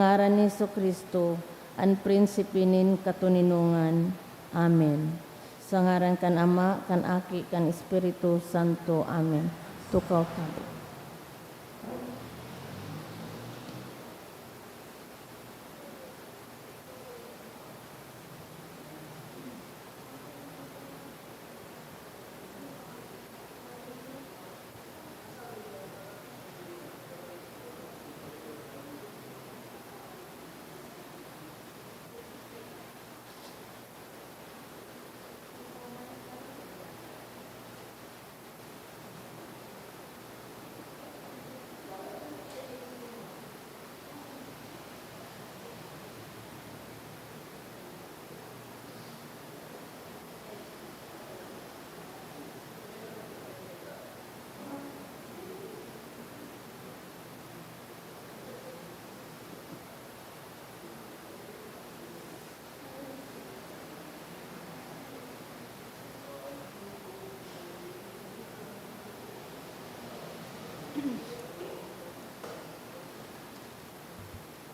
Ngaran ni Kristo, ang prinsipe nin katuninungan. Amen. Sa ngaran kan Ama, kan Aki, kan Espiritu Santo. Amen. Tukaw ka.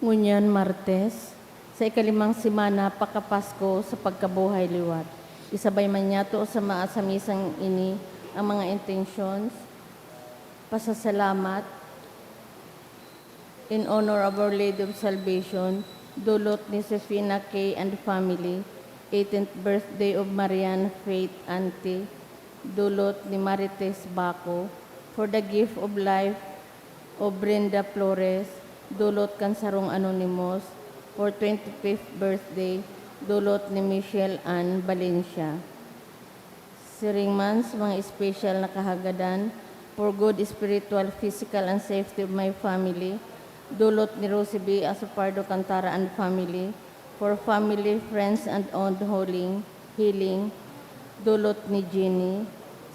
Ngunyan Martes, sa ikalimang simana pagkapasko sa pagkabuhay liwat. Isabay man yato sa maasamisang ini ang mga intentions, pasasalamat, in honor of Our Lady of Salvation, dulot ni Sefina K. and family, 18th birthday of Marian Faith Auntie, dulot ni Marites Baco, for the gift of life of Brenda Flores, dulot kan Sarong Anonymous, for 25th birthday, dulot ni Michelle Ann Valencia. Siringman sa mga special na kahagadan, for good spiritual, physical, and safety of my family, dulot ni Rosie B. Asopardo Cantara and family, for family, friends, and own healing, dulot ni Jenny.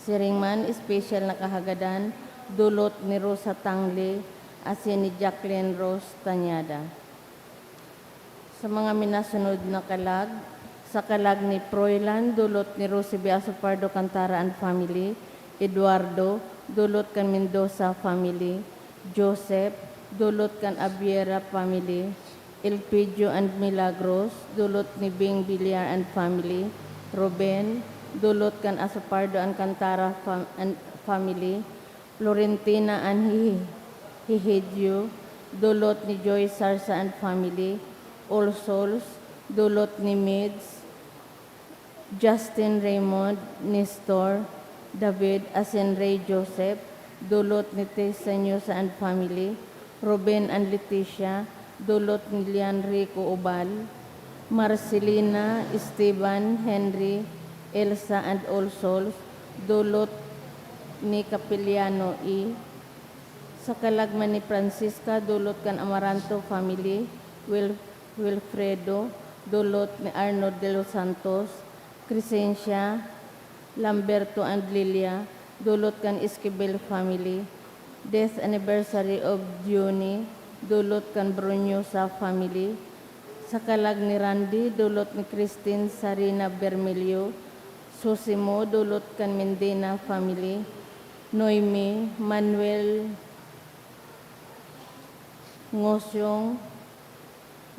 Siringman, special na kahagadan, dulot ni Rosa Tangle, asin ni Jacqueline Rose Tanyada. Sa mga minasunod na kalag, sa kalag ni Proylan, dulot ni Rosie B. Asopardo Cantara and family, Eduardo, dulot kan Mendoza family, Joseph, dulot kan Abiera family, Elpidio and Milagros, dulot ni Bing Villar and family, Ruben, dulot kan Asopardo and Cantara and family, Florentina and Hihidyo, dulot ni Joy Sarsa and family, All Souls, dulot ni Mids, Justin Raymond, Nestor, David asin Ray Joseph, dulot ni Tessa Nyosa and family, Ruben and Leticia, dulot ni Lian Rico Ubal, Marcelina, Esteban, Henry, Elsa and All Souls, dulot ni Capiliano E. Sa kalagman ni Francisca, dulot kan Amaranto family, Wilfredo, dulot ni Arnold de los Santos, Crescencia, Lamberto and Lilia, dulot kan Esquivel family, death anniversary of Juni, dulot kan Brunyosa family, sa kalag ni Randy, dulot ni Christine Sarina Bermelio, Susimo, dulot kan Mendena family, Noemi, Manuel Ngosyong,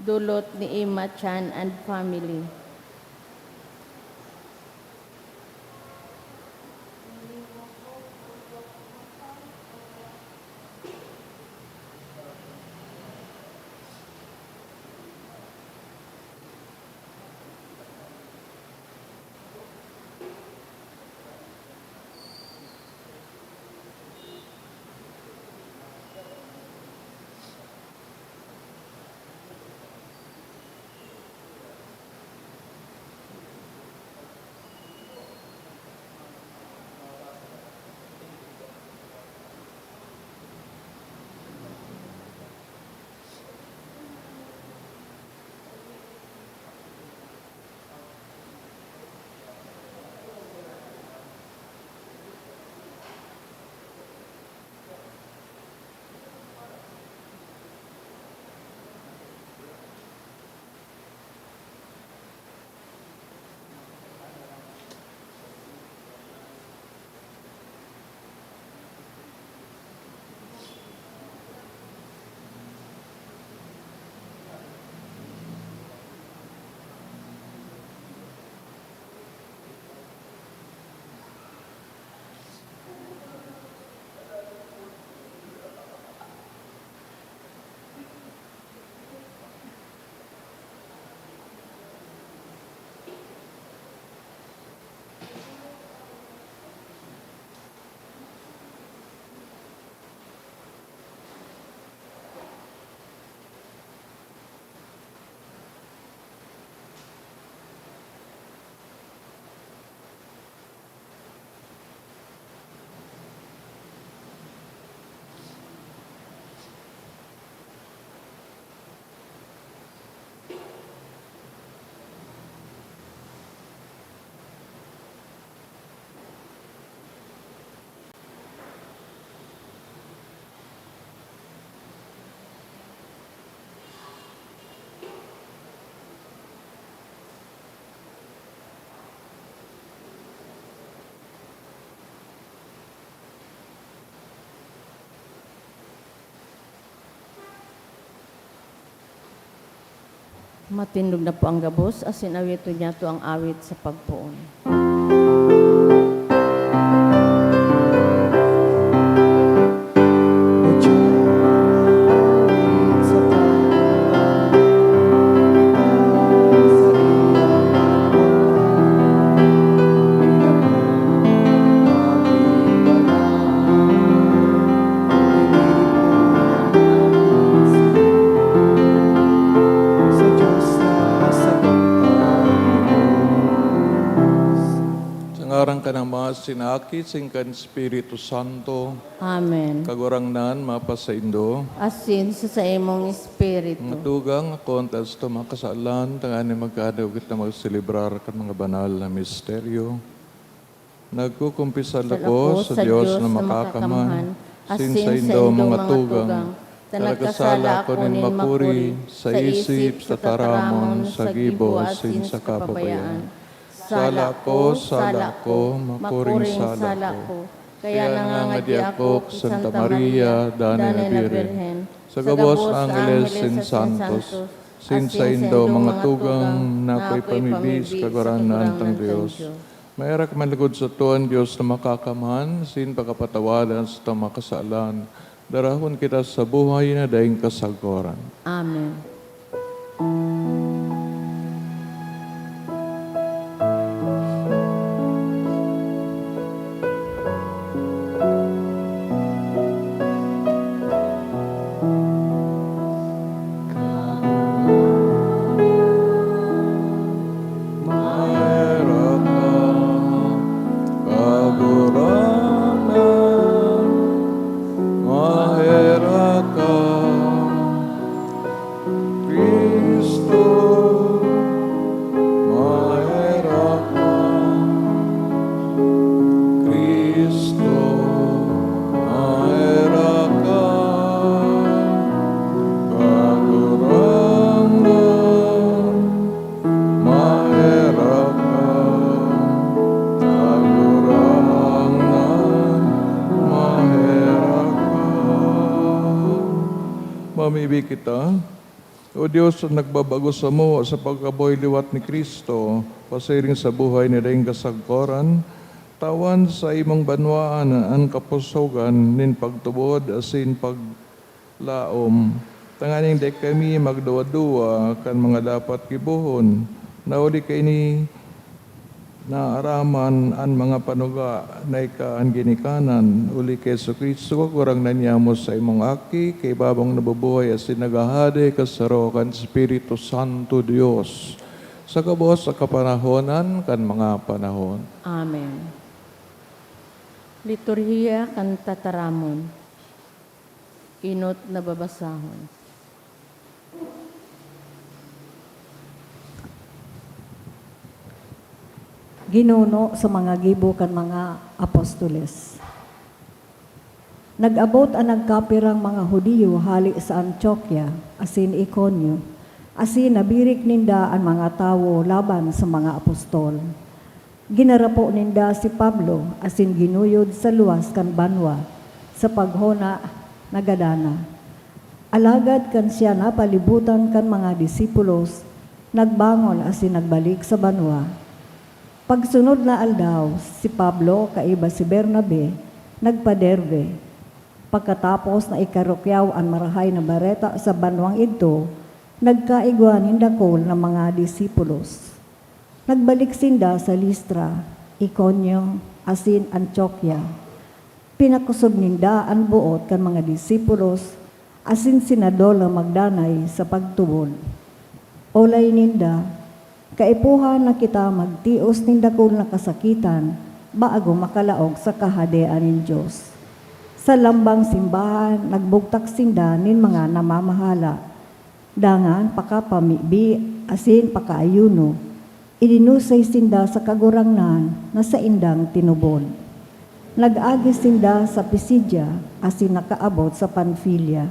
dulot ni Emma Chan and family. Matindog na po ang gabos, asin awito niya to ang awit sa pagpuon. Ngarang ka ng mga sinakit, singkan Espiritu Santo, Amen. kagurangnan, mapasaindo, Asin sa imong espiritu. matugang, kontas to makasalan, tangani magkadawit na magselebrar kan mga banal na misteryo. Nagkukumpisal ako sa Diyos na makakaman, sinsa indo mga tugang, talagkasala ako nin mapuri, sa isip, sa taramon, sa gibo, asin sa kapabayaan. Sala ko, mapuring sala ko. Kaya nangangadi ako, Santa Maria, Dana na Birhen. Sa gabos Angeles sin Santos, sinsa indo mga tugang, nako'y pamibis, kaguranan ng Diyos. Mayroon malagod sa tuwan, Diyos na makakaman, sin pagkapatawadan sa tamakasalan. Darahon kita sa buhay na daing kasagoran. Amen. Mamibig kita. O Diyos, nagbabago sa mo sa pagkaboy liwat ni Kristo, pasiring sa buhay ni daing kasagkoran, tawan sa imong banwaan ang kapusogan nin pagtubod asin paglaom. Tanganing de kami magduwa-duwa kan mga dapat kibuhon, nauli kay ni naaraman ang mga panuga na ikaan ginikanan, uli kay Yesu Kristo, kurang nanyamos sa imong aki, kay babang nabubuhay asin nagahade kasarokan Espiritu Santo Dios, sa kabos sa kapanahonan kan mga panahon. Amen. Liturhiya kan tataramon. Inot na babasahon. Ginuno sa mga gibo kan mga apostoles. Nag-abot ang nagkapirang mga Hudiyo hali sa Antioquia, asin Iconio, asin nabirik ninda ang mga tawo laban sa mga apostol. Ginarapo ninda si Pablo, asin ginuyod sa luwas kan banwa, sa paghona nagadana. Alagad kan siya na palibutan kan mga disipulos, nagbangon asin nagbalik sa banwa. Pagsunod na aldaw, si Pablo, kaiba si Bernabe, nagpaderbe. Pagkatapos na ikarokyaw ang marahay na bareta sa banwang ito, nagkaigwanin dakol ng mga disipulos. Nagbalik sinda sa Listra, Iconio, asin Antioquia. Pinakusog ninda ang buot kan mga disipulos, asin sinadola magdanay sa pagtubod. Olay ninda, kaipuhan na kita magtios nin dakol na kasakitan, bago makalaog sa kahadean ng Diyos. Sa lambang simbahan, nagbugtak sinda nin mga namamahala. Dangan pakapamibi, asin pakaayuno, idinusay sinda sa kagurangnan na sa indang tinubon. Nag-agis sinda sa Pisidia, asin nakaabot sa Panfilia.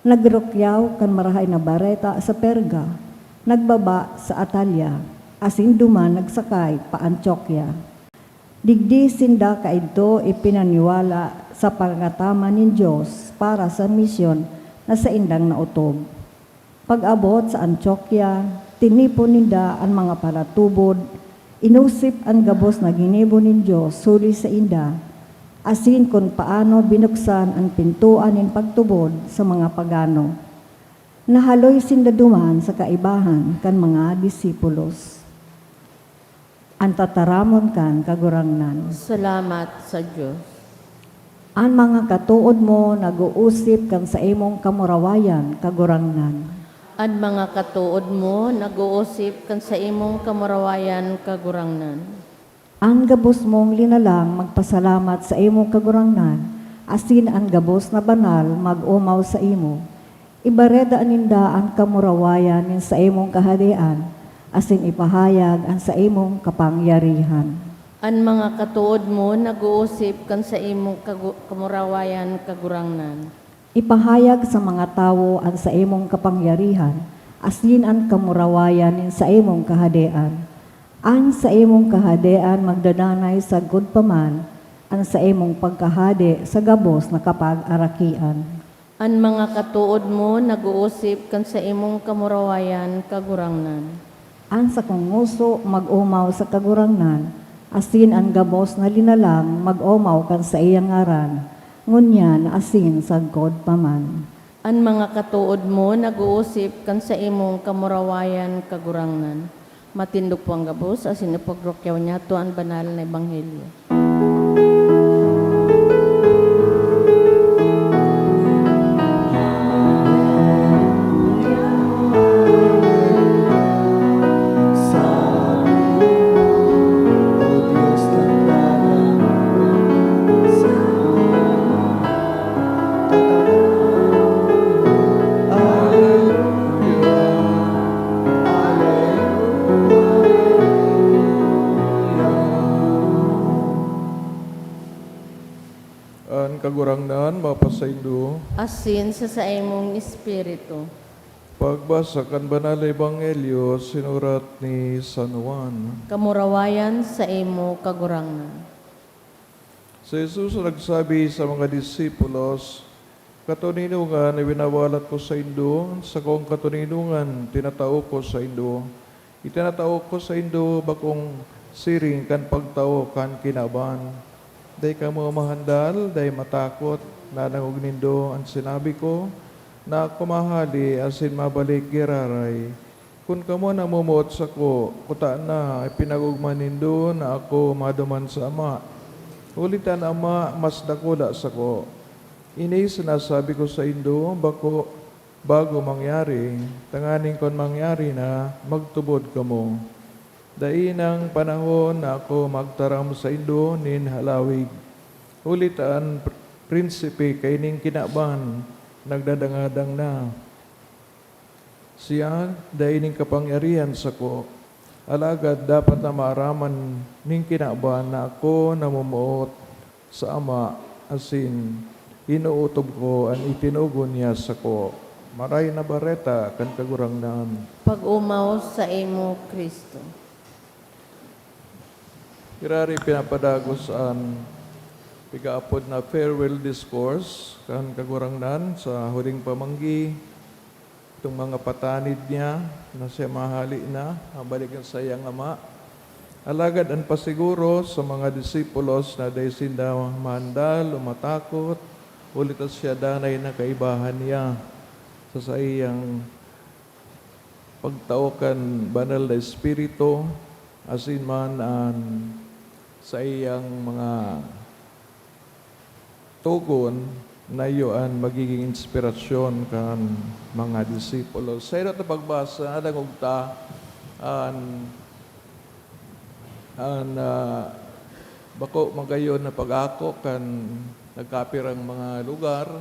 Nagrokyaw kan marahay na bareta sa Perga, nagbaba sa Atalia, asin duman nagsakay pa Antioquia. Digdi sinda kaidto ipinaniwala sa pagkatama ng Diyos para sa misyon na sa indang nautob. Pag-abot sa Antioquia, tinipon ninda ang mga palatubod, inusip ang gabos na ginibo nin Diyos suli sa inda, asin kung paano binuksan ang pintuan ng pagtubod sa mga pagano. Nahaloy sindaduman sa kaibahan kan mga disipulos. Ang tataramon kan kagurangnan. Salamat sa Diyos. Ang mga katuod mo nag-uusip kan sa imong kamurawayan kagurangnan. Ang mga katuod mo nag-uusip kan sa imong kamarawayan kagurangnan. Ang gabos mong linalang magpasalamat sa imong kagurangnan, asin ang gabos na banal mag-umaw sa imo. Ibareda ninda ang kamurawayan nin sa imong kahadian, asin ipahayag ang sa imong kapangyarihan. Ang mga katuod mo nag-uusip kan sa imong kamarawayan kagurangnan. Ipahayag sa mga tawo ang sa imong kapangyarihan, asin ang kamurawayan nin sa imong kahadian. Ang sa imong kahadian magdadanay sa gudpaman, ang sa imong pagkahadi sa gabos na kapag-arakian. Ang mga katuod mo nag-uusip kan sa imong kamurawayan kagurangnan. Ang sa kunguso mag-umaw sa kagurangnan, asin ang gabos na linalang mag-umaw kan sa iyang ngaran, ngunyan asin sa gudpaman. Ang mga katuod mo nag-uusip kan sa imong kamurawayan kagurangnan. Matindog po ang gabos, asin ipagrokyaw niya to ang banal na ebanghelyo. Ang kagurangnan, mapasaindo, Asin sa imong espiritu. pagbasa kan banal na ebanghelyo, sinurat ni San Juan. Kamurawayan sa imo kagurangnan. Si Jesus nagsabi sa mga disipulos, katuninungan ay winawalat ko sa indo, sa kong katuninungan tinatao ko sa indo. Itinatao ko sa indo bakong siring kan pagtao kan kinaban. Day ka mo mahandal, day matakot, nanangog nindo ang sinabi ko, na kumahali asin mabalik giraray. Kung kamo namumuot sa ko, kuta na, pinagugman nindo na ako maduman sa Ama. Ulitan Ama, mas dakula sa ko. Ini sinasabi ko sa indo, bago mangyari, tanganing kon mangyari na, magtubod kamo. Dain ang panahon na ako magtaram sa indo nin halawig. Ulitan, prinsipe kaining kinaban, nagdadangadang na. Siya, daining kapangyarihan sa ko. Alagad dapat na maaraman ning kinaban na ako namumuot sa Ama, asin inuutob ko ang itinugon niya sa ko. Maray na bareta kan kagurangnan. Pag-umaw sa imo Kristo. Kirari pinapadagos ang pigaapod na farewell discourse kan kagurangnan sa huling pamanggi. Itong mga patanid niya na siya mahali na, balikan sa iyang Ama. Alagad ang pasiguro sa mga disipulos na day sinda mandal, umatakot, ulit at siya danay na kaibahan niya sa iyang pagtaukan banal na espiritu, asin man ang sa iyang mga tugon na iyon magiging inspirasyon kan mga disipulo. Sa ito na pagbasa, nangugta bako magayon na pag-ako kan nagkapirang mga lugar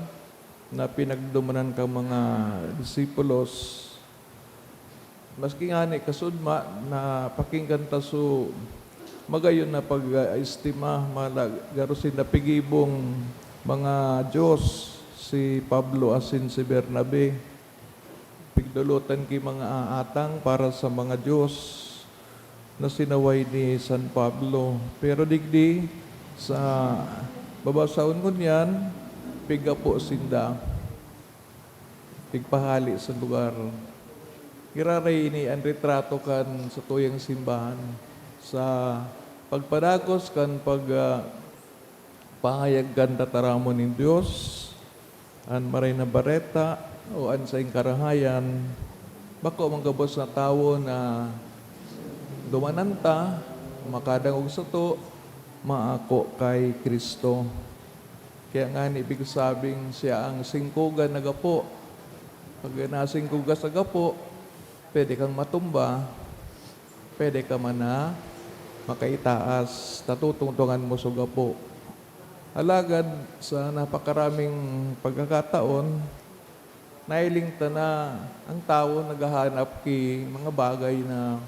na pinagdumunan kang mga disipulos. Maski nga ni kasudma na pakinggan taso magayon na pag-estima, garusin na pigibong mga Diyos, si Pablo asin si Bernabe. Pigdulutan ki mga atang para sa mga Diyos na sinaway ni San Pablo. Pero digdi sa babasaon ko niyan, piga po sinda. tigpahali sa lugar. Giraray ini ang retrato kan sa tuyang simbahan sa pagpadagos kan pahayag kan tataramon ng Diyos an maray na bareta o an sa karahayan bako manggabos na tao na dumananta makadangog sa to maako kay Kristo. Kaya nga ibig sabing siya ang singkugan na gapo. Pag nasingkugan sa gapo, pwede kang matumba, pwede ka man na makaitaas, tatutungtungan mo sa gapo. Alagad sa napakaraming pagkakataon, nailingta na ang tao naghahanap ki mga bagay na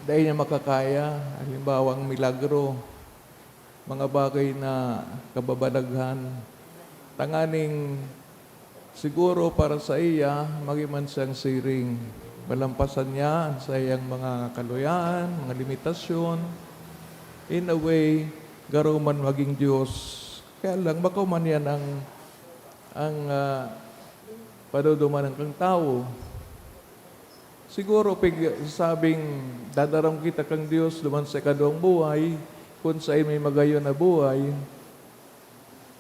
dahil niya makakaya, halimbawa ang milagro, mga bagay na kababalaghan, tanganing siguro para sa iya, magiman siyang siring. Malampasan niya sa iyang mga kaluyaan, mga limitasyon. In a way, garo man maging Diyos. Kaya lang, baka man yan ang paduduman ng kang tao. Siguro, sabing, dadaram kita kang Diyos, duman sa kaduang buhay, kung sa may magayon na buhay,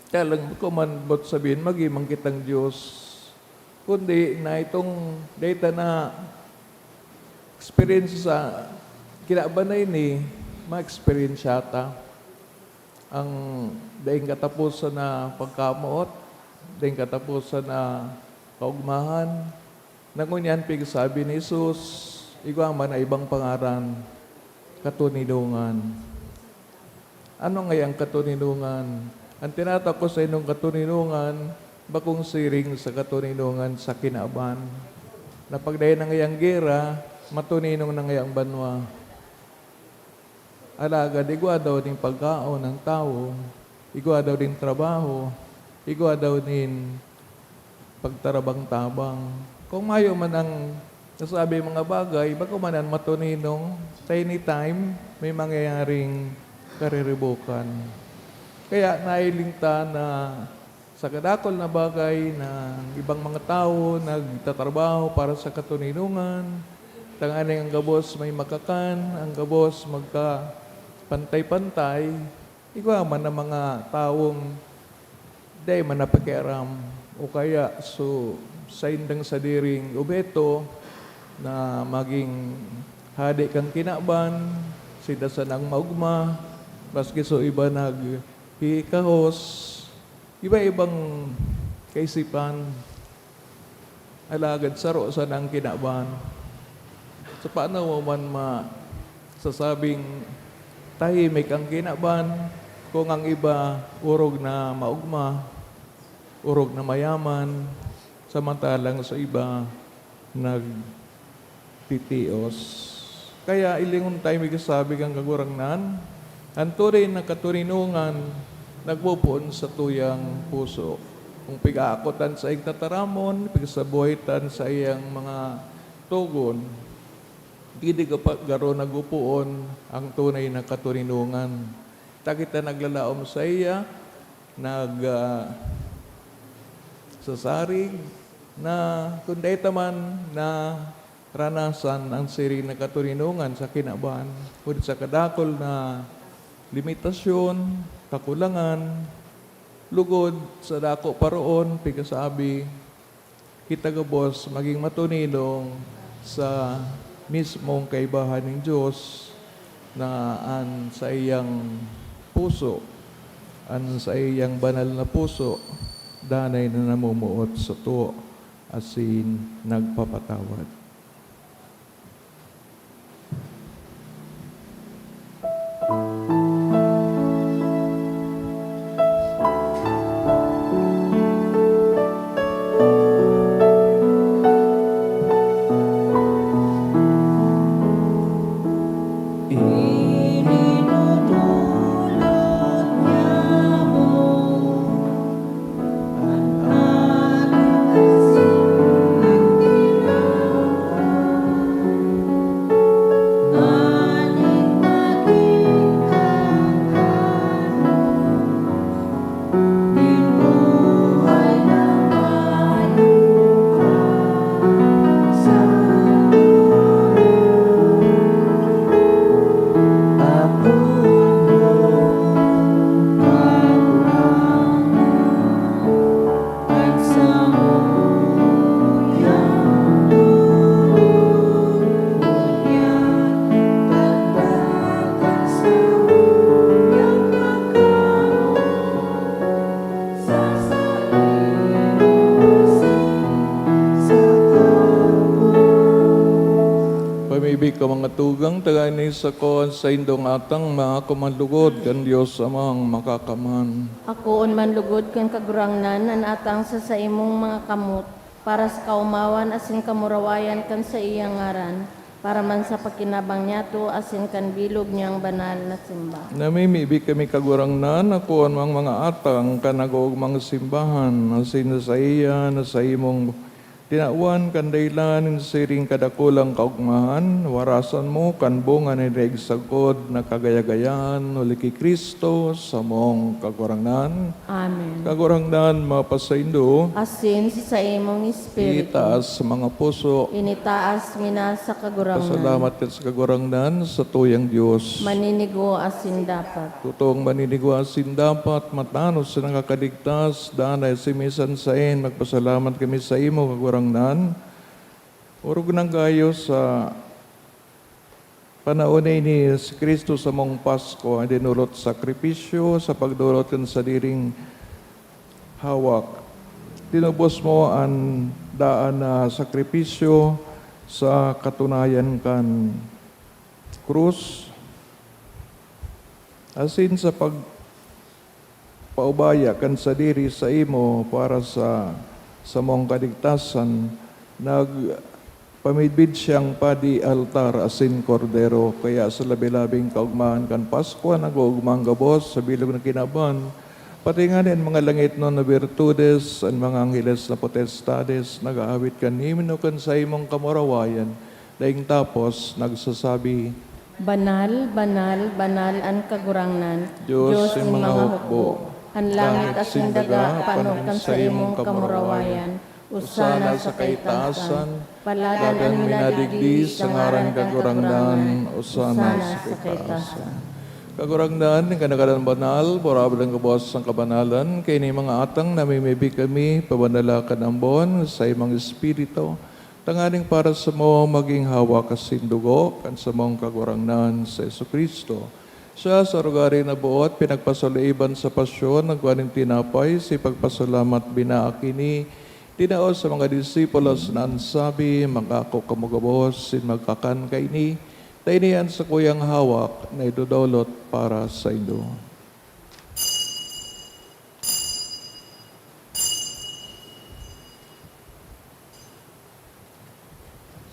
kaya lang ko man bot sabihin, mag-imang kitang Diyos. Kundi na itong data na experience sa kinaban na ini, ma-experience yata ang daing katapusan na pagkamuot, daing katapusan na kaugmahan. Nangunyan, sabi ni Jesus, ikaw man na ibang pangaran, katuninungan. Ano nga ang katuninungan? Ang tinatakos sa inyong katuninungan, bakong siring sa katuninungan sa kinaban. Na pagdayan ng ngayang gera, matuninong ng ngayang banwa. Alagad, igwa daw din pagkaon ng tao, igwa daw din trabaho, igwa daw din pagtarabang-tabang. Kung mayo man ang nasabi mga bagay, bako man ang matuninong, sa anytime, may mangyayaring kariribukan. Kaya nailingta na sa kadakol na bagay na ibang mga tao nagtatrabaho para sa katuninungan, tanganing ang gabos may makakan, ang gabos magka pantay-pantay, ikaw man ng mga taong day man napakiaram o kaya sa indang sadiring ubeto na maging hadi kang kinaban, sidasan ang maugma, baski so iba hikahos, iba-ibang kaisipan, alagad saro sa nang kinaban. So paano mo man masasabing tahimik ang kinaban kung ang iba urog na maugma, urog na mayaman, samantalang sa iba nagtitios. Kaya ilingon tayo may kasabi kang kagurangnan, ang tunay na katuninungan nagpupuon sa tuyang puso. Kung pig-aakotan sa iyang tataramon, pigsabuhitan sa iyang mga tugon, hindi ka pa garo nagupuon ang tunay na katuninungan. Takita naglalaom sa iya, sasarig, na kundi taman na ranasan ang siri na katuninungan sa kinaban, kundi sa kadakol na limitasyon, kakulangan, lugod sa dako paroon, pigasabi, kita gabos maging matuninong sa mismong kaibahan ng Diyos na an sa iyang puso, an sa iyang banal na puso, danay na namumuot sa tuo, asin nagpapatawad. namimibig ka mga tugang, tagay ni sa ko sa indong atang mga kumanlugod, kan Diyos amang makakaman. Ako on man lugod kan kagurangnan an atang sa imong mga kamot para sa kaumawan asin kamurawayan kan sa iyang ngaran para man sa pakinabang niyato asin kan bilog niyang banal na simba. Namimibig kami kagurangnan, ako ang mga atang, kanagog mga simbahan, asin sa iya, na sa imong tinauan kandailan siring kadakulang kaugmahan, warasan mo kan bunga ni Reg Sagod na kagayagayan, uli kay Kristo sa mong kagurangnan. Amen. Kagurangnan mapasaindo, Asin sa imong espiritu. itaas sa mga puso, Initaas mina sa kagurangnan. pasalamat ka sa kagurangnan sa tuyang Diyos. Maninigo asin dapat. Tutong maninigwasin dapat matanos sa nakakaligtas, danay si misan sain, magpasalamat kami sa imo kagurangnan. Urog ng gayo sa panahon ni si Kristo sa mong Pasko, ang dinulot sakripisyo sa pagdulot kan sa diring hawak. Tinubos mo ang daan na sakripisyo sa katunayan kan krus. Asin sa pagpaubaya kan sa diri sa imo para sa mong kaligtasan, nagpamidbid siyang padi altar asin kordero, kaya sa labi-labing kaugmahan kan Pasko, nag-uugmang gabos sa bilog na kinaban, pati nga din mga langit no na virtudes, ang mga angheles na potestades, nag-aawit kan himno kan sa imong kamurawayan, daing tapos nagsasabi, Banal, banal, banal ang kagurangnan. Diyos in mga hukbo, ang langit at sindaga, panukan sa imong kamurawayan. Usana sa kaitaasan, palagan ang minadigdi sa ngaran kagurangnan. Usana sa kaitaasan. Kagurangnan, ng kanagalan banal, porabal ang kabos ng kabanalan, kay ni mga atang namimibig kami, pabanalakan ang bon sa imong espiritu, tanganing para sa mo maging hawak kasindugo, kan sa mong kagurangnan sa Jesucristo. Siya sa rugari na buot, pinagpasaliban sa pasyon, nagwaning tinapay, si pagpasalamat binaakini, tinaos sa mga disipulos na ansabi, magako kamugabos, sin magkakan kaini, tainian sa kuyang hawak na idudolot para sa indo.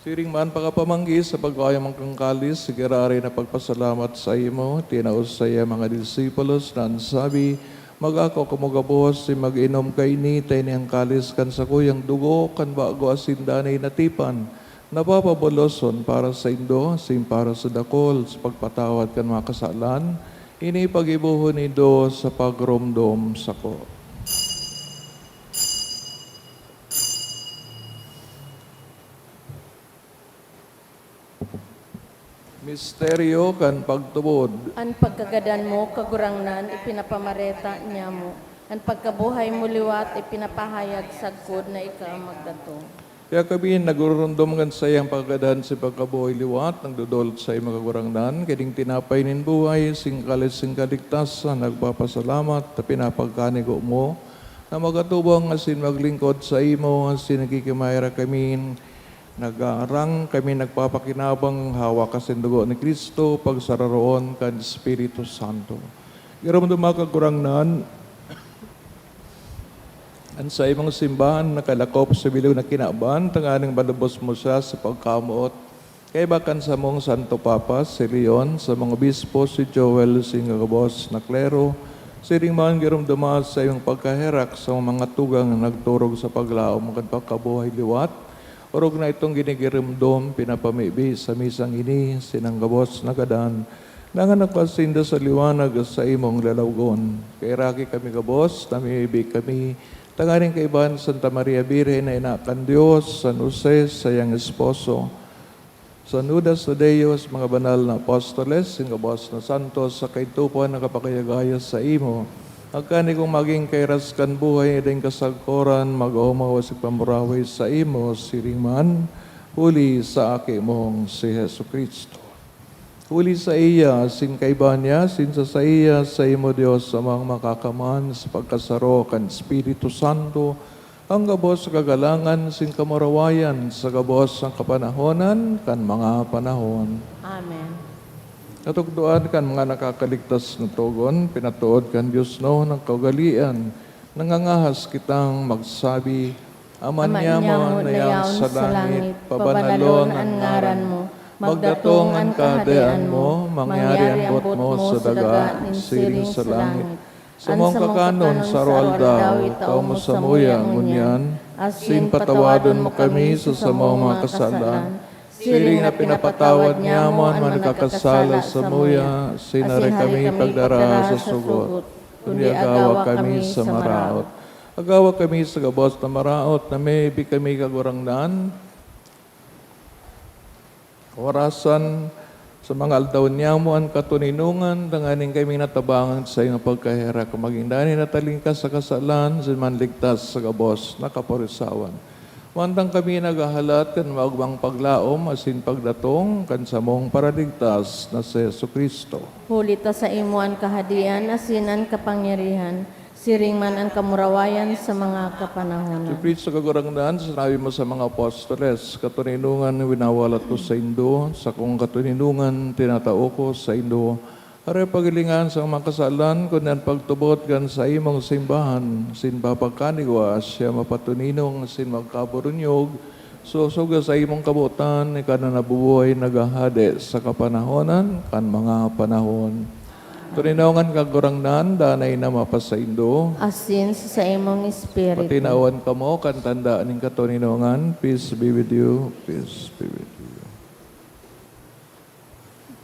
Siring man pagkapamanggi sa pagkayang mga kangkalis, sigurari na pagpasalamat sa imo, tinaos sa iya mga disipulos na ansabi, mag-ako kumugabos, si mag-inom kay ni, tayo niyang kalis kan sa kuyang dugo, kan bago asin danay natipan, napapaboloson para sa indo, sim para sa dakol, sa pagpatawad kan mga kasalan, ini pag-ibuhon indo sa pagromdom sa ko. Misteryo kan pagtubod. Ang pagkagadan mo, kagurangnan, ipinapamareta niya mo. Ang pagkabuhay mo liwat, ipinapahayag sagkod na ikaw magdato. Kaya kami nagurundom kan sa iyang pagkagadan si pagkabuhay liwat, nagdudolot sa iyang magagurangnan, kining tinapay nin buhay, singkalis singkaligtasan, nagpapasalamat, pinapagkanigo mo, na magatubang asin maglingkod sa imo, asin nagikimayra kami, nag-aarang kami nagpapakinabang hawak kasin dugo ni Kristo, pagsararoon kan Espiritu Santo. Iramdam makagurangnan, ang sa imong simbahan nakalakop sa bilog na kinaban, tanganing balubos mo siya sa pagkamuot. Kaya bakan sa mong Santo Papa, si Leon, sa mga bispo, si Joel, si Ngagabos na klero, siring man giramdama sa imong pagkaherak sa mga tugang na nagturog sa paglaom kan pagkabuhay liwat. Orog na itong ginigirimdom, pinapamibi sa misang ini, sinanggabos na gadan, nangan nagpasinda sa liwanag sa imong lalawgon. Kay raki kami gabos, namimibi kami, tangaring kaibahan Santa Maria Virgen na inakan Diyos, San Jose, sa iyang esposo, San Judas Tadeos, mga banal na apostoles, singgabos na santos, sa kaitupuan na kapakayagaya sa imo, agkani kong maging kairas kan buhay, din kasagkoran, mag-umawa sa pamuraway sa imo, siringman, huli sa aki mong si Jesu Kristo. Huli sa iya, sin kaiba niya, sin sa iya, sa imo Diyos, amang makakaman, sa pagkasaro kan Espiritu Santo, ang gabos kagalangan sin kamurawayan sa gabos ang kapanahonan kan mga panahon. Amen. Natugduan kan mga nakakaligtas na tugon, pinatuod kan Diyos no ng kaugalian, nangangahas kitang magsabi, Aman niya mo na yaon sa langit, pabanalon ang ngaran mo, magdatong ang kahadian mo, mangyari ang bot mo sa daga, siring sa langit. Sa mong kakanon sa arwaldaw, ikaw mo sa muya, ngunyan, sin patawadon mo kami sa samong mga kasalan, siring na pinapatawad niya mo ang mga nakakasala sa muya, sinare kami pagdara sa sugot, kundi agawa kami sa maraot. Agawa kami sa gabos na maraot, na may kami kagurangnan, warasan sa mga aldaw niya mo ang katuninungan, danganing kami natabangan sa iyong pagkahera, kumaging dani nataling ka sa kasalan, sa manligtas sa gabos na kaporisawan. Wandang kami nagahalat kan maugmang paglaom asin pagdatong kan samong paraligtas na si Jesucristo. Huli ta sa imo ang kahadian, asin ang kapangyarihan, siring man ang kamurawayan sa mga kapanahonan. Si Cristo kagurangnan, sinabi mo sa mga apostoles, katuninungan winawalat ko sa Indo, sa kong katuninungan tinatao ko sa Indo. Are pagilingan sa mga kasalan, kunan pagtubot gan sa imong simbahan, sin papagkanigwa, siya mapatuninong, sin magkaburunyog, susuga sa imong kabutan, ika na nabubuhay nagahade sa kapanahonan, kan mga panahon. Tuninungan kagurangnan, danay na mapasaindo. Asin sa imong espiritu. Patinawan ka mo, kan tandaan ng katuninungan. Peace be with you. Peace be with you.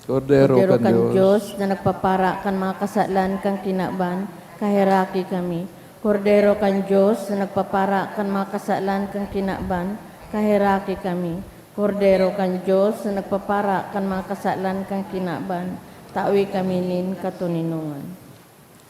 Kordero Kordero kan kan Diyos. Diyos na nagpapara kan mga kasalan kang kinaban, kahiraki kami. Kordero kan Diyos na nagpapara kan mga kasalan kang kinaban, kahiraki kami. Kordero kan Diyos na nagpapara kan mga kasalan kang kinaban, tawi kami nin katuninungan.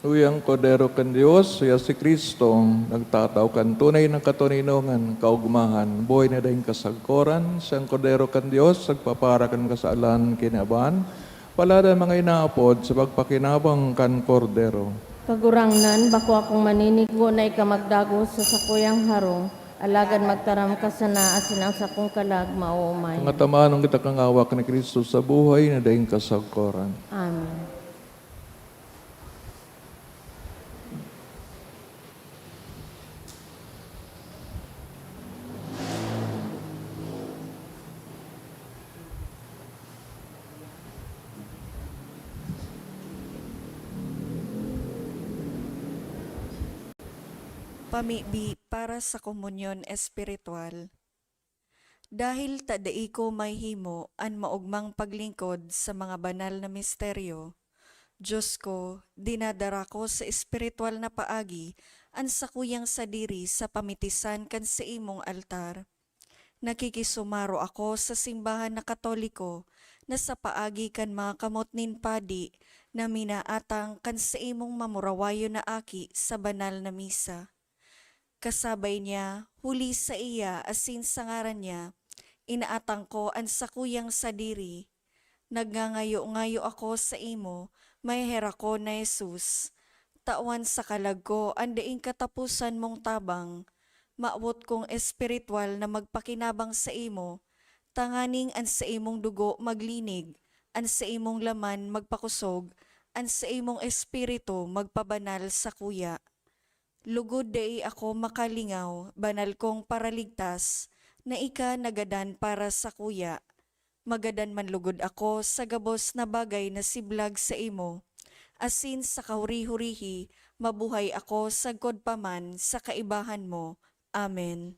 Uyang kordero kan Diyos, siya si Kristo, nagtataw kan tunay ng katuninungan, kaugmahan, buhay na dahing kasagkoran, siyang kordero kan Diyos, nagpapara kan kasalan kinaban, palada mga inaapod sa pagpakinabang kan kordero. Kagurangnan, bako akong maninigo na ikamagdago sa sakuyang harong, alagad magtaram ka sana asin ang sakong kalag maumay. Ang atamanong kita kang awak ni Kristo sa buhay na dahing kasagkoran. Amen. Pamibi para sa komunyon espiritual. Dahil tadai ko may himo an maugmang paglingkod sa mga banal na misteryo, Diyos ko, dinadara ko sa espiritual na paagi an sakuyang sadiri sa pamitisan kan sa imong altar. Nakikisumaro ako sa simbahan na Katoliko na sa paagi kan mga kamot nin padi na minaatang kan sa imong mamurawayo na aki sa banal na misa. Kasabay niya, huli sa iya asin sa ngaran niya, inaatang ko ang sakuyang sadiri. Nagngangayo-ngayo ako sa imo, may hera ko na Jesus. Tawan sa kalag ko, andaing katapusan mong tabang. Maawot kong espiritual na magpakinabang sa imo, tanganing an sa imong dugo maglinig, an sa imong laman magpakusog, an sa imong espiritu magpabanal sa kuya. Lugod dai ako makalingaw, banal kong paraligtas, na ika nagadan para sa kuya. Magadan man lugod ako sa gabos na bagay na siblag sa imo. Asin sa kahuri-hurihi, mabuhay ako sagkod paman sa kaibahan mo. Amen.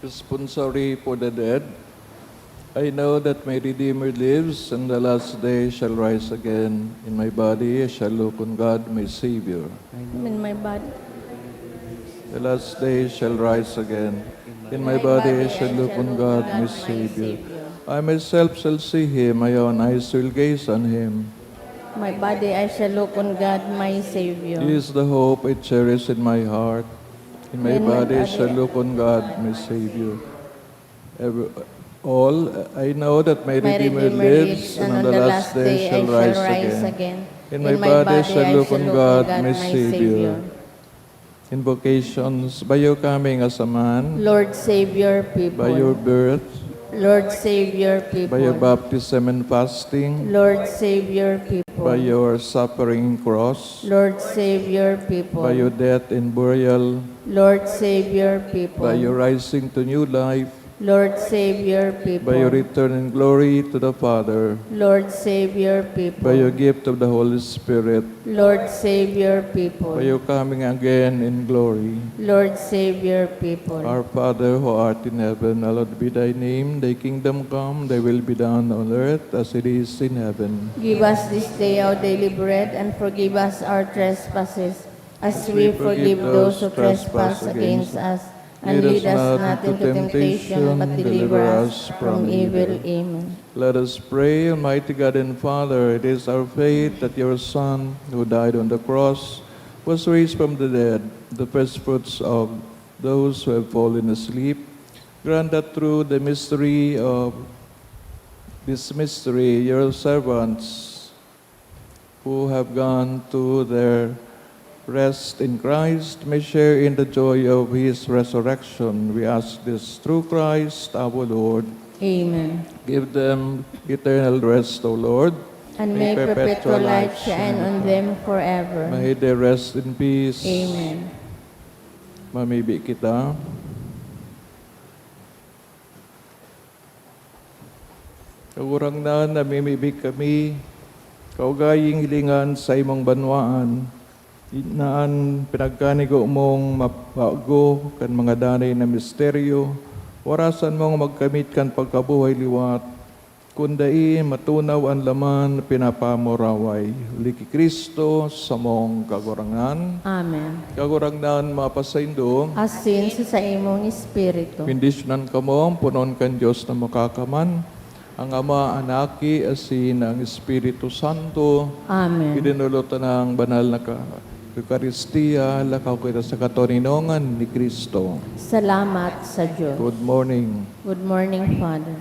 Responsory for the dead. I know that my Redeemer lives, and the last day shall rise again. In my body I shall look on God, my Savior. In my body. The last day shall rise again. In my body I shall look on God, my Savior. I myself shall see him, my own eyes will gaze on him. My body I shall look on God, my Savior. He is the hope I cherish in my heart. In my In my body I body shall look on God, my Savior. I know that my My Redeemer Redeemer lives, lives, and on the last day I shall rise again. In my body I shall look on God, my Savior. Invocations, by your coming as a man, Lord, save your people. by your birth, Lord, save your people. by your baptism and fasting, Lord, save your people. by your suffering cross, Lord, save your people. by your death and burial, Lord, save your people. by your rising to new life, Lord, save your people. by your return in glory to the Father, Lord, save your people. by your gift of the Holy Spirit, Lord, save your people. by your coming again in glory. Lord, save your people. Our Father who art in heaven, hallowed be thy name. Thy kingdom come, thy will be done on earth as it is in heaven. Give us this day our daily bread, and forgive us our trespasses, as we forgive those who trespass against us. And lead us not into temptation, but deliver us from evil. Amen. Let us pray. Almighty God and Father, it is our faith that your Son, who died on the cross, was raised from the dead, the first fruits of those who have fallen asleep. Grant that through the mystery of this mystery, your servants who have gone to their rest in Christ may share in the joy of his resurrection. We ask this through Christ our Lord. Amen. Give them eternal rest, O Lord. And may perpetual light shine on them forever. May they rest in peace. Amen. Mamibig kita. Kagurang na namimibig kami, kaugaying hilingan sa imong banwaan, inaan pinagkanigo mong mapago kan mga danay na misteryo, warasan mong magkamit kan pagkabuhay liwat, kundai matunaw ang laman pinapamoraway. Liki Kristo sa mong kagurangan. Amen. Kagurangnan mapasaindo, Asin sa imong espiritu. bendisyonan kamo, punon kan Diyos na makakaman, ang Ama, Anaki, asin ang Espiritu Santo, Amen. pinunulutan ng banal na Eucharistia, lakaw kita sa katoninongan ni Kristo. Salamat sa Diyos. Good morning. Good morning, Father.